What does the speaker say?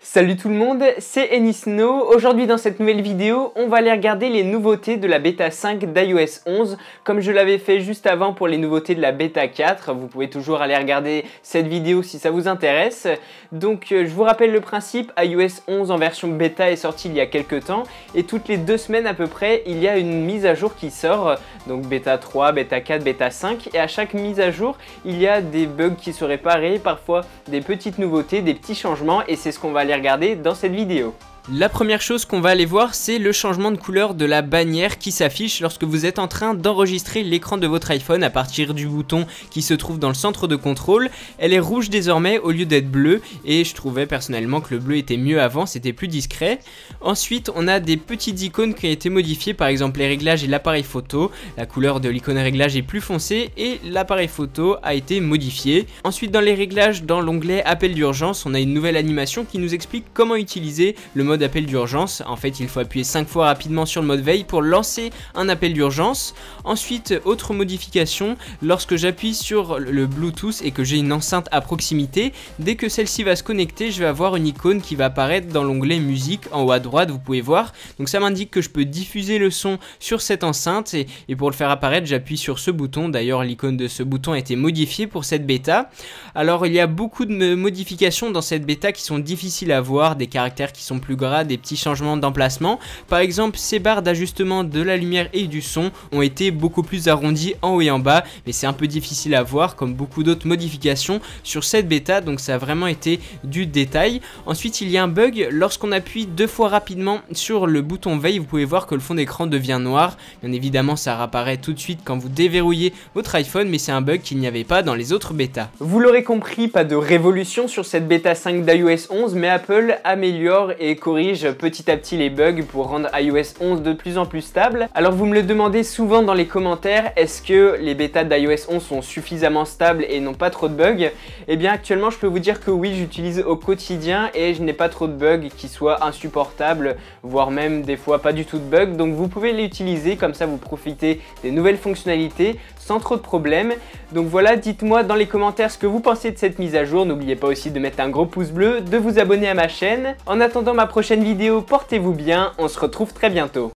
Salut tout le monde, c'est Enisno. Aujourd'hui dans cette nouvelle vidéo, on va aller regarder les nouveautés de la bêta 5 d'iOS 11. Comme je l'avais fait juste avant pour les nouveautés de la bêta 4, vous pouvez toujours aller regarder cette vidéo si ça vous intéresse. Donc je vous rappelle le principe, iOS 11 en version bêta est sorti il y a quelques temps et toutes les 2 semaines à peu près, il y a une mise à jour qui sort. Donc bêta 3, bêta 4, bêta 5 et à chaque mise à jour, il y a des bugs qui se réparent, parfois des petites nouveautés, des petits changements et c'est ce qu'on va aller regarder dans cette vidéo. La première chose qu'on va aller voir, c'est le changement de couleur de la bannière qui s'affiche lorsque vous êtes en train d'enregistrer l'écran de votre iPhone à partir du bouton qui se trouve dans le centre de contrôle. Elle est rouge désormais au lieu d'être bleue et je trouvais personnellement que le bleu était mieux avant, c'était plus discret. Ensuite, on a des petites icônes qui ont été modifiées, par exemple les réglages et l'appareil photo. La couleur de l'icône réglage est plus foncée et l'appareil photo a été modifié. Ensuite, dans les réglages, dans l'onglet appel d'urgence, on a une nouvelle animation qui nous explique comment utiliser le mode appel d'urgence. En fait, il faut appuyer 5 fois rapidement sur le mode veille pour lancer un appel d'urgence. Ensuite, autre modification, lorsque j'appuie sur le Bluetooth et que j'ai une enceinte à proximité, dès que celle-ci va se connecter, je vais avoir une icône qui va apparaître dans l'onglet musique en haut à droite, vous pouvez voir. Donc ça m'indique que je peux diffuser le son sur cette enceinte et pour le faire apparaître, j'appuie sur ce bouton. D'ailleurs, l'icône de ce bouton a été modifiée pour cette bêta. Alors, il y a beaucoup de modifications dans cette bêta qui sont difficiles à voir, des caractères qui sont plus grands, des petits changements d'emplacement. Par exemple, ces barres d'ajustement de la lumière et du son ont été beaucoup plus arrondies en haut et en bas, mais c'est un peu difficile à voir comme beaucoup d'autres modifications sur cette bêta, donc ça a vraiment été du détail. Ensuite, il y a un bug, lorsqu'on appuie 2 fois rapidement sur le bouton veille, vous pouvez voir que le fond d'écran devient noir. Bien évidemment, ça réapparaît tout de suite quand vous déverrouillez votre iPhone, mais c'est un bug qu'il n'y avait pas dans les autres bêtas. Vous l'aurez compris, pas de révolution sur cette bêta 5 d'iOS 11, mais Apple améliore et corrige petit à petit les bugs pour rendre iOS 11 de plus en plus stable. Alors vous me le demandez souvent dans les commentaires, est-ce que les bêtas d'iOS 11 sont suffisamment stables et n'ont pas trop de bugs? Eh bien actuellement je peux vous dire que oui, j'utilise au quotidien et je n'ai pas trop de bugs qui soient insupportables, voire même des fois pas du tout de bugs, donc vous pouvez les utiliser, comme ça vous profitez des nouvelles fonctionnalités sans trop de problèmes. Donc voilà, dites-moi dans les commentaires ce que vous pensez de cette mise à jour. N'oubliez pas aussi de mettre un gros pouce bleu, de vous abonner à ma chaîne. En attendant ma prochaine vidéo, portez-vous bien, on se retrouve très bientôt.